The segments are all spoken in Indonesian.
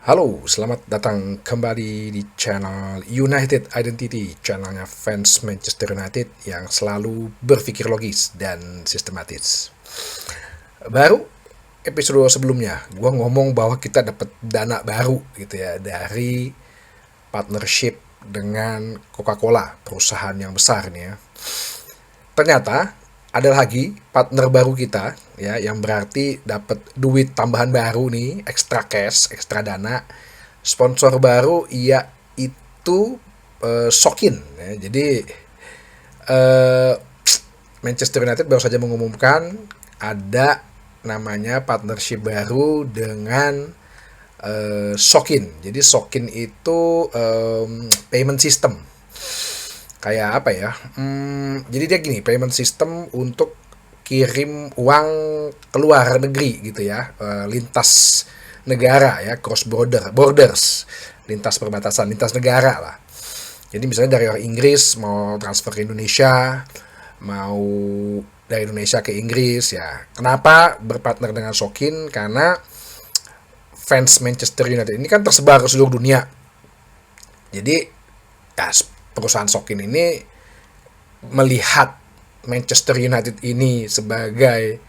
Halo, selamat datang kembali di channel United Identity, channelnya fans Manchester United yang selalu berpikir logis dan sistematis. Baru episode sebelumnya, gue ngomong bahwa kita dapat dana baru gitu ya dari partnership dengan Coca-Cola, perusahaan yang besar nih ya. Ternyata ada lagi partner baru kita ya yang berarti dapat duit tambahan baru nih, extra cash, ekstra dana. Sponsor baru yaitu Sokin ya. Jadi eh, Manchester United baru saja mengumumkan ada namanya partnership baru dengan Sokin. Jadi Sokin itu payment system. Kayak apa ya? Jadi dia gini, payment system untuk kirim uang keluar negeri gitu ya, lintas negara ya, cross borders, lintas perbatasan, lintas negara lah. Jadi misalnya dari orang Inggris mau transfer ke Indonesia, mau dari Indonesia ke Inggris ya. Kenapa berpartner dengan Sokin? Karena fans Manchester United ini kan tersebar ke seluruh dunia. Jadi ya, perusahaan Sokin ini melihat Manchester United ini sebagai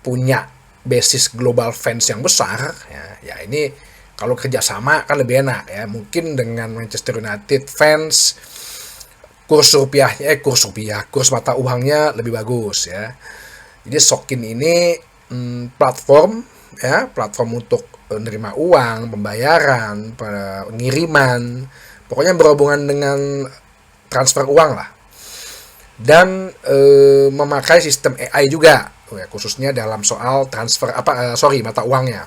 punya basis global fans yang besar ya ini kalau kerjasama kan lebih enak ya, mungkin dengan Manchester United fans kurs mata uangnya lebih bagus ya. Jadi Sokin ini platform ya, platform untuk menerima uang, pembayaran, pengiriman, pokoknya berhubungan dengan transfer uang lah. Dan memakai sistem AI juga ya, khususnya dalam soal transfer mata uangnya.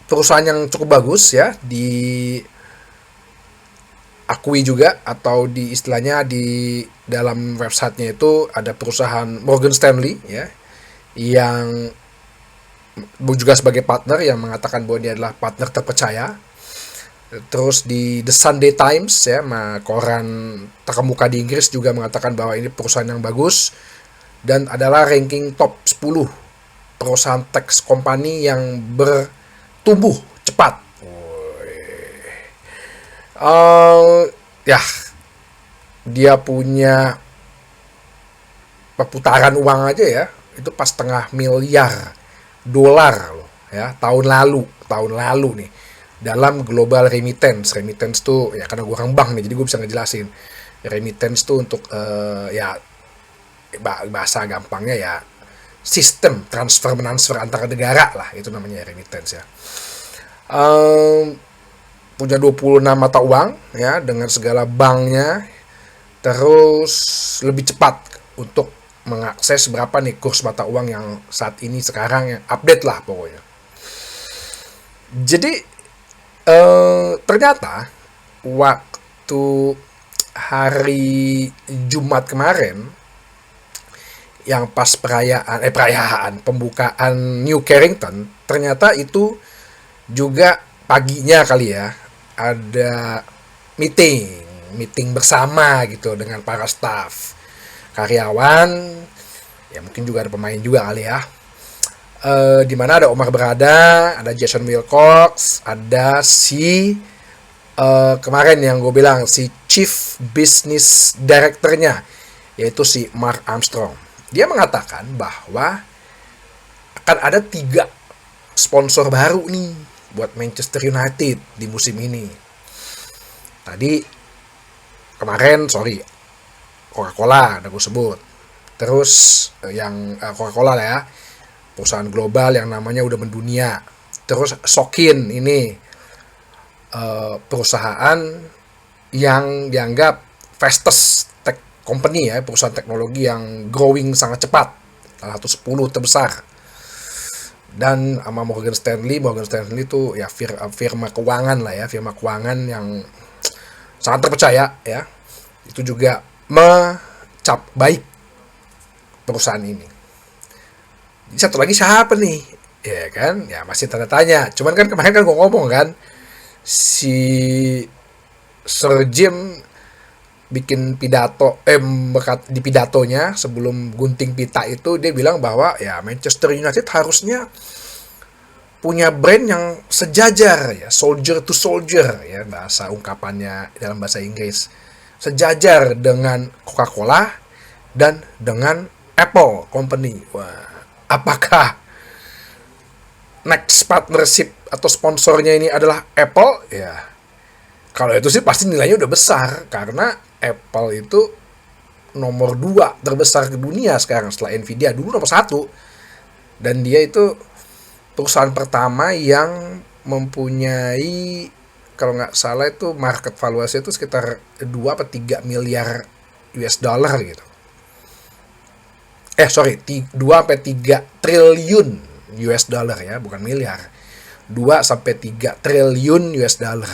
Perusahaan yang cukup bagus ya, diakui juga, atau di istilahnya di dalam websitenya itu ada perusahaan Morgan Stanley ya, yang juga sebagai partner, yang mengatakan bahwa dia adalah partner terpercaya. Terus di The Sunday Times ya, koran terkemuka di Inggris, juga mengatakan bahwa ini perusahaan yang bagus dan adalah ranking top 10 perusahaan tech company yang bertumbuh cepat. Ya, dia punya perputaran uang aja ya, itu pas $500 miliar loh ya, tahun lalu nih, dalam global remittance tuh ya, karena gue orang bank nih jadi gue bisa ngejelasin. Remittance tuh untuk ya bahasa gampangnya ya, sistem transfer antar negara lah, itu namanya remittance ya. um, Punya 26 mata uang ya, dengan segala banknya. Terus lebih cepat untuk mengakses berapa nih kurs mata uang yang saat ini sekarang, yang update lah pokoknya. Jadi ternyata waktu hari Jumat kemarin, yang pas perayaan pembukaan New Carrington, ternyata itu juga paginya kali ya, ada meeting meeting bersama gitu dengan para staff, karyawan, ya mungkin juga ada pemain juga kali ya. Di mana ada Omar Berada, ada Jason Wilcox, ada si kemarin yang gue bilang si Chief Business Directornya, yaitu si Mark Armstrong. Dia mengatakan bahwa akan ada 3 sponsor baru nih buat Manchester United di musim ini. Tadi kemarin Coca-Cola udah gue sebut. Terus yang Coca-Cola lah ya, perusahaan global yang namanya udah mendunia. Terus Sokin ini perusahaan yang dianggap fastest tech company ya, perusahaan teknologi yang growing sangat cepat, salah satu 10 terbesar. Dan sama Morgan Stanley itu ya firma keuangan lah ya, firma keuangan yang sangat terpercaya ya, itu juga mecap baik perusahaan ini. Jadi satu lagi siapa nih? Ya kan, ya masih tanda tanya. Cuman kan kemarin kan gue ngomong kan, si Sir Jim bikin pidato, di pidatonya sebelum gunting pita itu dia bilang bahwa ya Manchester United harusnya punya brand yang sejajar ya, soldier to soldier ya bahasa ungkapannya dalam bahasa Inggris. Sejajar dengan Coca-Cola dan dengan Apple Company. Wah, apakah next partnership atau sponsornya ini adalah Apple? Ya, kalau itu sih pasti nilainya udah besar karena Apple itu nomor 2 terbesar ke dunia sekarang setelah Nvidia. Dulu nomor 1, dan dia itu perusahaan pertama yang mempunyai, kalau nggak salah itu market valuasi itu sekitar 2 atau 3 miliar US dollar gitu. Sorry, 2 sampai 3 triliun US dollar ya, bukan miliar. 2 sampai 3 triliun US dollar.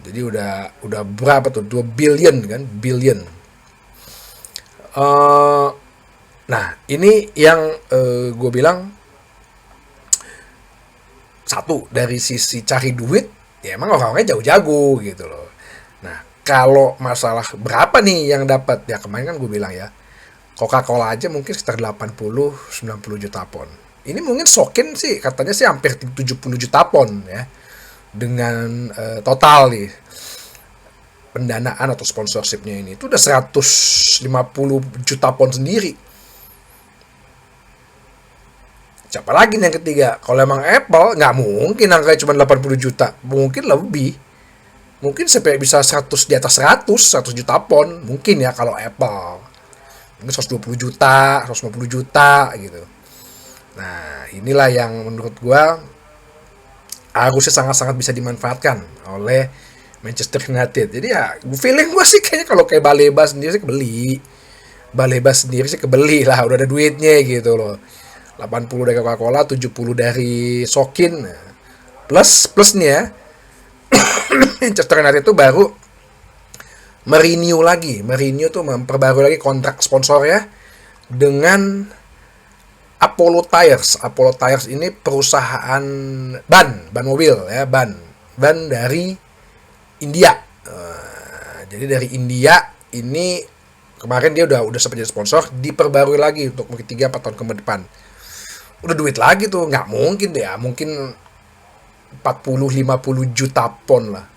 Jadi udah berapa tuh? 2 billion kan, billion. Nah, ini yang gue bilang, satu dari sisi cari duit ya emang orang-orangnya jago-jago gitu loh. Nah, kalau masalah berapa nih yang dapat, ya kemarin kan gue bilang ya, Coca-Cola aja mungkin sekitar 80-90 juta pon. Ini mungkin Sokin sih katanya sih hampir 70 juta pon ya, dengan total nih pendanaan atau sponsorshipnya ini itu udah 150 juta pon sendiri. Siapa lagi nih yang ketiga? Kalau emang Apple, nggak mungkin angkanya cuma 80 juta. Mungkin lebih. Mungkin sampai bisa 100, di atas 100 juta pon. Mungkin ya kalau Apple. Mungkin 120 juta, 150 juta gitu. Nah, inilah yang menurut gua harusnya sangat-sangat bisa dimanfaatkan oleh Manchester United. Jadi ya, feeling gua sih kayaknya kalau kayak Baleba sendiri sih kebeli. Baleba sendiri sih kebeli lah, udah ada duitnya gitu loh. 80 dari Coca-Cola, 70 dari Sokin. Plusnya Manchester United itu baru merenew tuh memperbarui lagi kontrak sponsor ya dengan Apollo Tires. Apollo Tires ini perusahaan ban mobil ya, ban dari India. Jadi dari India ini kemarin dia udah sempat jadi sponsor, diperbarui lagi untuk mungkin 3-4 tahun ke depan. Udah duit lagi tuh, nggak mungkin deh ya, mungkin 40-50 juta pon lah.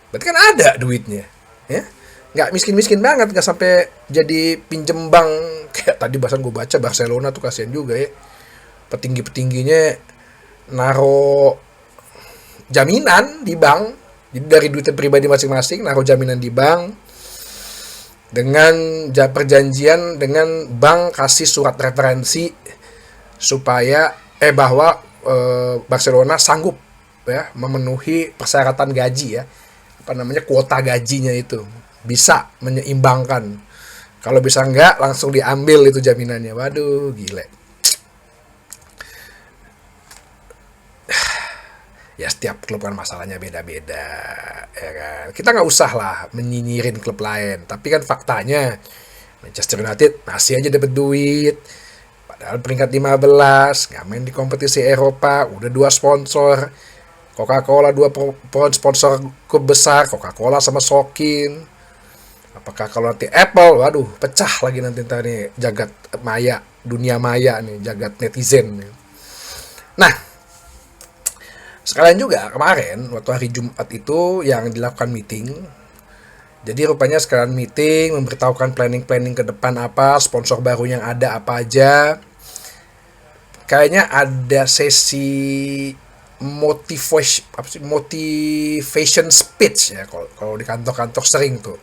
Berarti kan ada duitnya ya, nggak miskin-miskin banget, nggak sampai jadi pinjem bank kayak tadi bahasan gue baca Barcelona tuh, kasihan juga ya, petinggi-petingginya naro jaminan di bank. Jadi dari duitnya pribadi masing-masing naro jaminan di bank dengan perjanjian dengan bank kasih surat referensi supaya bahwa Barcelona sanggup ya memenuhi persyaratan gaji ya, kuota gajinya itu bisa menyeimbangkan. Kalau bisa enggak langsung diambil itu jaminannya. Waduh, gile. Ya setiap klub kan masalahnya beda-beda ya kan. Kita nggak usah lah menyinyirin klub lain, tapi kan faktanya Manchester United masih aja dapat duit. Padahal peringkat 15, nggak main di kompetisi Eropa, udah 2 sponsor. Coca-Cola 2 sponsor klub besar, Coca-Cola sama Sokin. Apakah kalau nanti Apple, waduh, pecah lagi nanti nih jagat maya, dunia maya nih, jagat netizen. Nah, sekalian juga kemarin, waktu hari Jumat itu yang dilakukan meeting. Jadi rupanya sekalian meeting, memberitahukan planning ke depan apa, sponsor baru yang ada apa aja. Kayaknya ada sesi motivation speech ya, kalau di kantor-kantor sering tuh.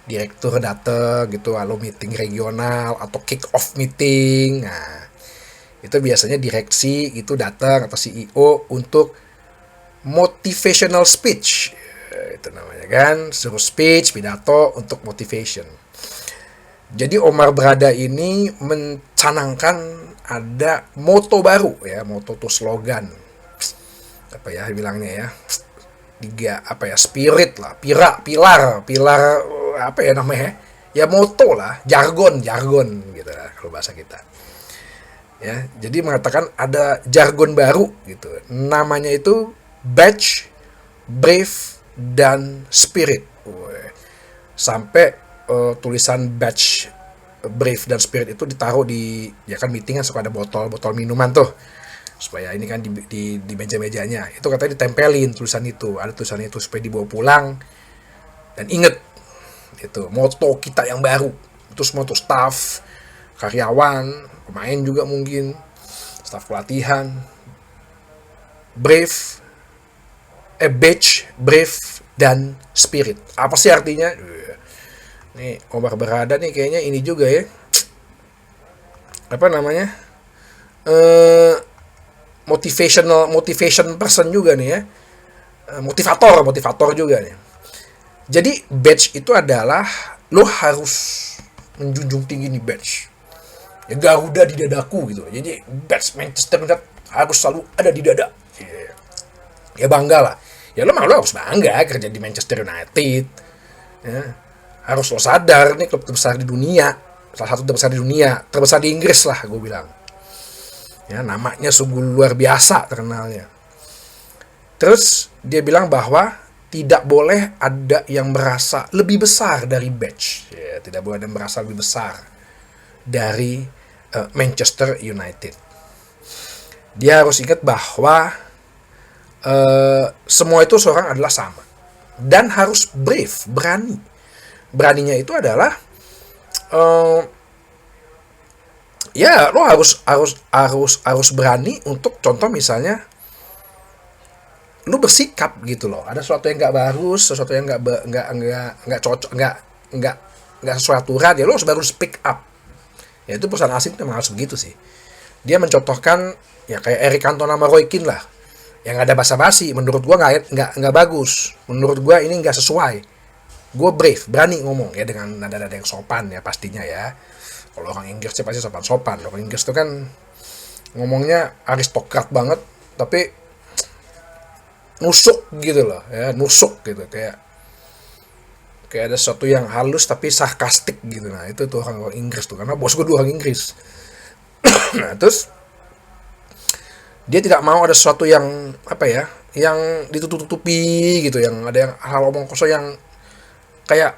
Direktur datang gitu, lalu meeting regional atau kick off meeting. Nah, itu biasanya direksi itu datang atau CEO untuk motivational speech. Itu namanya kan, suruh speech, pidato untuk motivation. Jadi Omar Berada ini mencanangkan ada moto baru ya, moto tuh slogan. Apa ya bilangnya ya? 3 spirit lah, pilar apa ya namanya? Ya moto lah, jargon gitu lah kalau bahasa kita. Ya, jadi mengatakan ada jargon baru gitu. Namanya itu Badge, Brave, dan Spirit. Sampai tulisan Badge, Brave, dan Spirit itu ditaruh di, ya kan meeting kan suka ada botol minuman tuh, supaya ini kan di meja-mejanya itu katanya ditempelin tulisan itu, ada tulisan itu supaya dibawa pulang dan inget itu moto kita yang baru. Terus moto staff, karyawan, pemain juga mungkin, staff pelatihan, batch, brave, dan spirit. Apa sih artinya? Nih Omar berada nih kayaknya ini juga ya, apa namanya, motivation person juga nih ya, motivator juga nih. Jadi badge itu adalah lo harus menjunjung tinggi nih badge. Ya Garuda di dadaku gitu. Jadi badge Manchester United harus selalu ada di dada. Ya bangga lah. Ya lo harus bangga kerja di Manchester United. Ya, harus lo sadar nih klub terbesar di dunia, salah satu terbesar di dunia, terbesar di Inggris lah gue bilang. Ya namanya sungguh luar biasa terkenalnya. Terus dia bilang bahwa tidak boleh ada yang merasa lebih besar dari badge. Ya, tidak boleh ada yang merasa lebih besar dari Manchester United. Dia harus ingat bahwa semua itu seorang adalah sama dan harus brave, berani. Beraninya itu adalah ya lo harus berani untuk contoh misalnya lu bersikap gitu loh, ada sesuatu yang nggak bagus, sesuatu yang nggak cocok, nggak sesuai aturan, ya lu harus baru speak up. Ya itu perusahaan asing memang harus begitu sih. Dia mencontohkan ya kayak Eric Cantona sama Roy Keane lah, yang ada basa-basi. Menurut gua nggak bagus, menurut gua ini nggak sesuai. Gua brave, berani ngomong ya dengan nada-nada yang sopan ya pastinya ya. Kalau orang Inggris sih pasti sopan. Orang Inggris itu kan ngomongnya aristokrat banget, tapi nusuk gitu loh ya, nusuk gitu, kayak ada sesuatu yang halus tapi sarkastik gitu. Nah itu tuh orang Inggris tuh, karena bos gue dua orang Inggris. Nah terus dia tidak mau ada sesuatu yang apa ya, yang ditutup-tutupi gitu, yang ada yang hal omong kosong yang kayak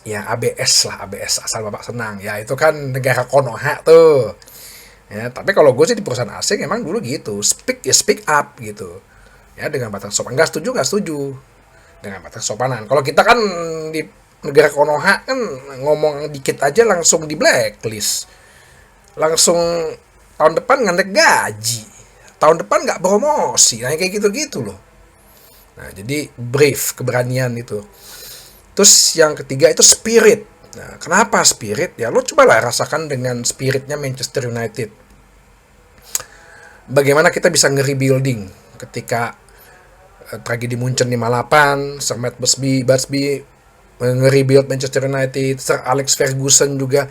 ya ABS lah, ABS asal bapak senang ya, itu kan negara Konoha tuh ya. Tapi kalau gue sih di perusahaan asing emang dulu gitu, speak up gitu ya, dengan batas sopan. Nggak setuju dengan batas sopanan. Kalau kita kan di negara Konoha kan ngomong dikit aja langsung di blacklist, langsung tahun depan nggak gaji, tahun depan nggak promosi, nah kayak gitu loh. Nah jadi brave, keberanian itu. Terus yang ketiga itu spirit. Nah kenapa spirit? Ya lo cobalah rasakan dengan spiritnya Manchester United. Bagaimana kita bisa nge-rebuilding ketika tragedi Munchen 58, Sir Matt Busby nge-rebuild Manchester United, Sir Alex Ferguson juga,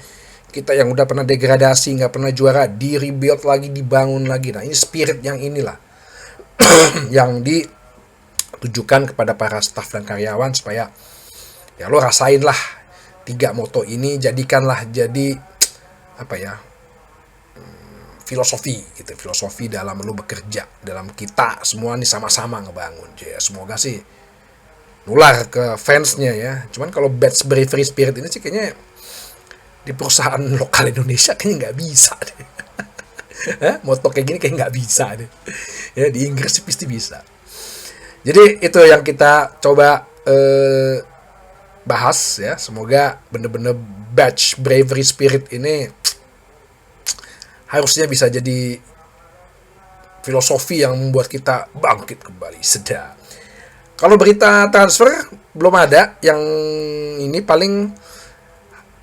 kita yang udah pernah degradasi, nggak pernah juara, di-rebuild lagi, dibangun lagi. Nah ini spirit yang inilah yang ditujukan kepada para staf dan karyawan, supaya ya lo rasain lah 3 moto ini, jadikanlah jadi apa ya, filosofi dalam lu bekerja, dalam kita semua nih sama-sama ngebangun. Ya semoga sih nular ke fansnya ya. Cuman kalau badge bravery spirit ini sih kayaknya di perusahaan lokal Indonesia kayaknya nggak bisa deh. Moto kayak gini kayak nggak bisa deh. Ya di Inggris sih pasti bisa. Jadi itu yang kita coba bahas ya. Semoga bener-bener badge bravery spirit ini harusnya bisa jadi filosofi yang membuat kita bangkit kembali. Sedap. Kalau berita transfer belum ada, yang ini paling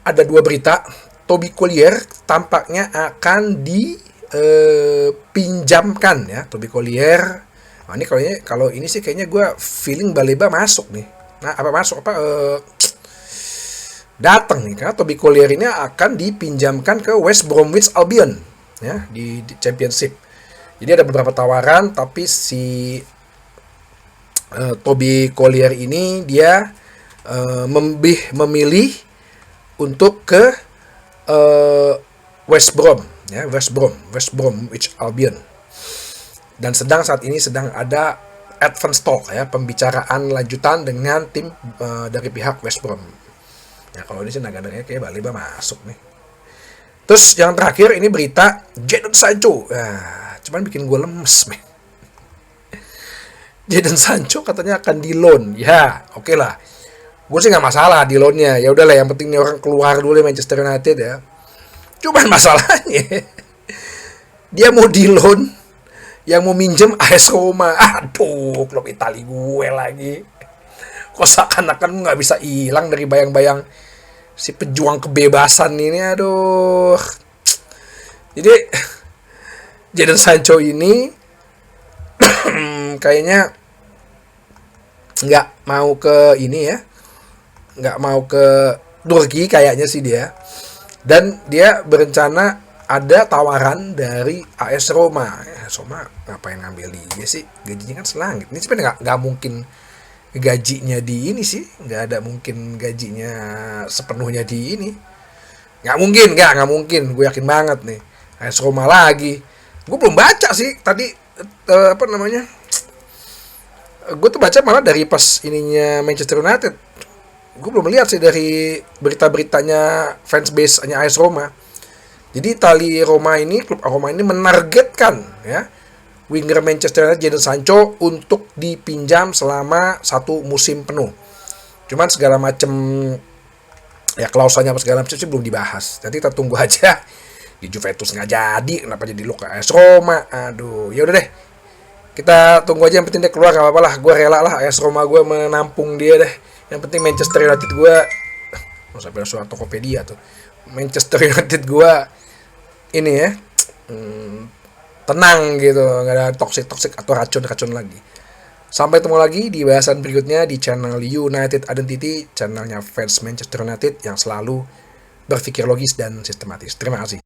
ada 2 berita. Toby Collier tampaknya akan dipinjamkan ya, Toby Collier. Nah, ini kalau ini sih kayaknya gue feeling Baleba masuk nih. Nah, datang nih, karena Toby Collier ini akan dipinjamkan ke West Bromwich Albion ya di Championship. Jadi ada beberapa tawaran, tapi si Toby Collier ini dia memilih untuk ke West Bromwich Albion. Dan saat ini sedang ada advance talk ya, pembicaraan lanjutan dengan tim dari pihak West Brom. Ya kalau ini sih naga-naganya kayak Baleba masuk nih. Terus yang terakhir ini berita Jadon Sancho. Nah, cuman bikin gue lemes, men. Jadon Sancho katanya akan di loan, ya oke lah, gue sih nggak masalah di loannya, ya udahlah, yang penting nih orang keluar dulu dari Manchester United ya. Cuman masalahnya dia mau di loan, yang mau minjem AS Roma. Aduh, klub Itali gue lagi. Kok seakan-akan nggak bisa hilang dari bayang-bayang si pejuang kebebasan ini. Aduh. Jadi Jadon Sancho ini kayaknya nggak mau ke ini ya, nggak mau ke Turki kayaknya sih dia. Dan dia berencana ada tawaran dari AS Roma. AS Roma ngapain ngambil dia sih? Gajinya kan selangit. Ini sebenarnya nggak mungkin gajinya di ini sih. Nggak ada mungkin gajinya sepenuhnya di ini. Nggak mungkin. Gue yakin banget nih. AS Roma lagi. Gue belum baca sih tadi apa namanya. Gue tuh baca malah dari pas ininya Manchester United. Gue belum lihat sih dari berita-beritanya fansbase-nya AS Roma. Jadi klub Roma ini menargetkan ya winger Manchester United Jadon Sancho untuk dipinjam selama 1 musim penuh. Cuman segala macam ya klausulnya apa segala macam sih belum dibahas. Nanti kita tunggu aja. Di Juventus nggak jadi, kenapa jadi lo ke AS Roma? Aduh, ya udah deh. Kita tunggu aja, yang penting dia keluar, nggak apa-apa lah. Gue rela lah AS Roma gue menampung dia deh. Yang penting Manchester United gue, sampai surat Tokopedia tuh. Manchester United gue ini ya tenang gitu, nggak ada toxic atau racun lagi. Sampai ketemu lagi di bahasan berikutnya di channel United Identity, channelnya fans Manchester United yang selalu berpikir logis dan sistematis. Terima kasih.